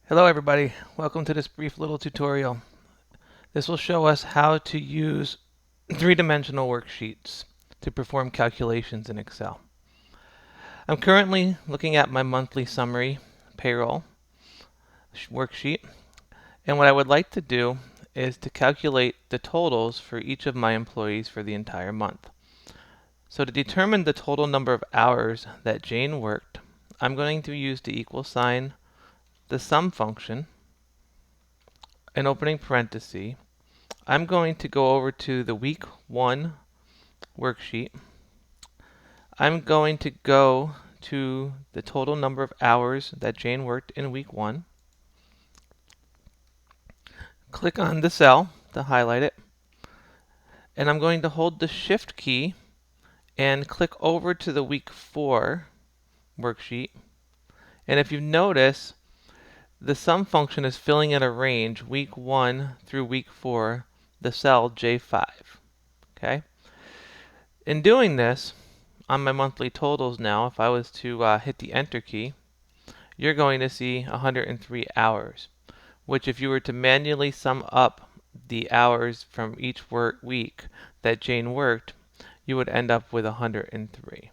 Hello everybody, welcome to this brief little tutorial. This will show us how to use three-dimensional worksheets to perform calculations in Excel. I'm currently looking at my monthly summary payroll worksheet, and what I would like to do is to calculate the totals for each of my employees for the entire month. So to determine the total number of hours that Jane worked, I'm going to use the equal sign, the sum function, an opening parenthesis. I'm going to go over to the week 1 worksheet. I'm going to go to the total number of hours that Jane worked in week 1. Click on the cell to highlight it. And I'm going to hold the shift key and click over to the week 4 worksheet. And if you notice, the sum function is filling in a range week 1 through week 4, the cell J5. Okay? In doing this, on my monthly totals now, if I was to hit the enter key, you're going to see 103 hours, which if you were to manually sum up the hours from each work week that Jane worked, you would end up with 103.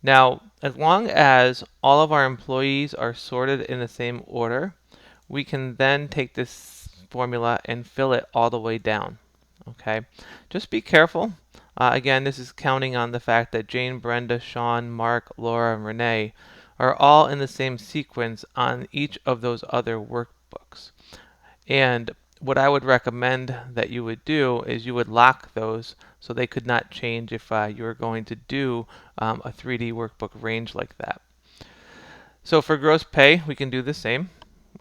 Now, as long as all of our employees are sorted in the same order, we can then take this formula and fill it all the way down. Okay, just be careful. Again, this is counting on the fact that Jane, Brenda, Sean, Mark, Laura, and Renee are all in the same sequence on each of those other workbooks. And what I would recommend that you would do is you would lock those so they could not change if you were going to do a 3D workbook range like that. So for gross pay, we can do the same.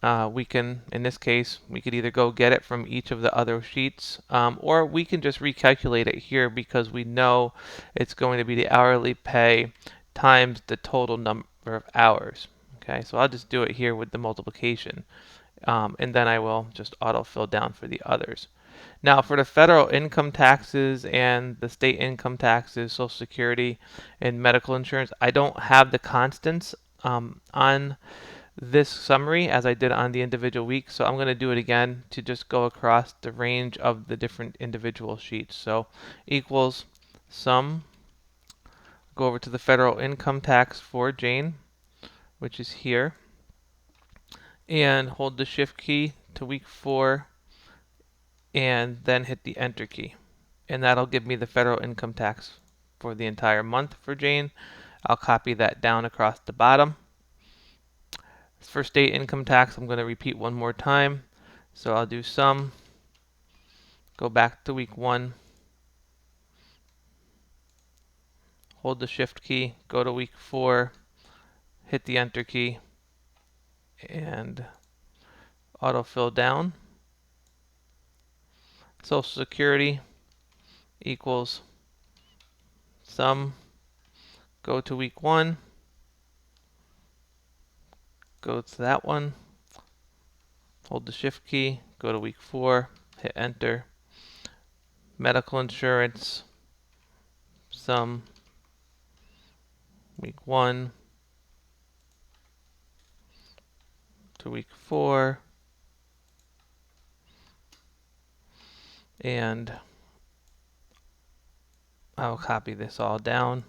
We can, in this case, we could either go get it from each of the other sheets, or we can just recalculate it here because we know it's going to be the hourly pay times the total number of hours. Okay, so I'll just do it here with the multiplication, and then I will just autofill down for the others. Now, for the federal income taxes and the state income taxes, Social Security, and medical insurance, I don't have the constants on this summary as I did on the individual week. So I'm going to do it again to just go across the range of the different individual sheets. So equals sum, go over to the federal income tax for Jane, which is here, and hold the shift key to week 4 and then hit the enter key. And that'll give me the federal income tax for the entire month for Jane. I'll copy that down across the bottom. For state income tax, I'm going to repeat one more time. So I'll do sum, go back to week 1, hold the shift key, go to week 4, hit the enter key, and autofill down. Social Security equals sum, go to week 1, go to that one, hold the shift key, go to week 4, hit enter. Medical insurance, sum, week 1 to week 4, and I'll copy this all down.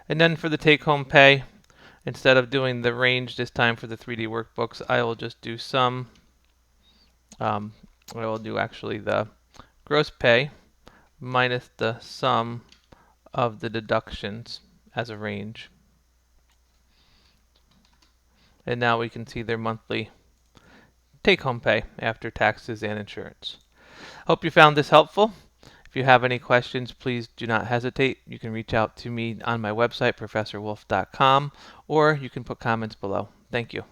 And then for the take-home pay, instead of doing the range this time for the 3D workbooks, I will just do sum. I will do actually the gross pay minus the sum of the deductions as a range. And now we can see their monthly take-home pay after taxes and insurance. Hope you found this helpful. If you have any questions, please do not hesitate. You can reach out to me on my website, professorwolfe.com, or you can put comments below. Thank you.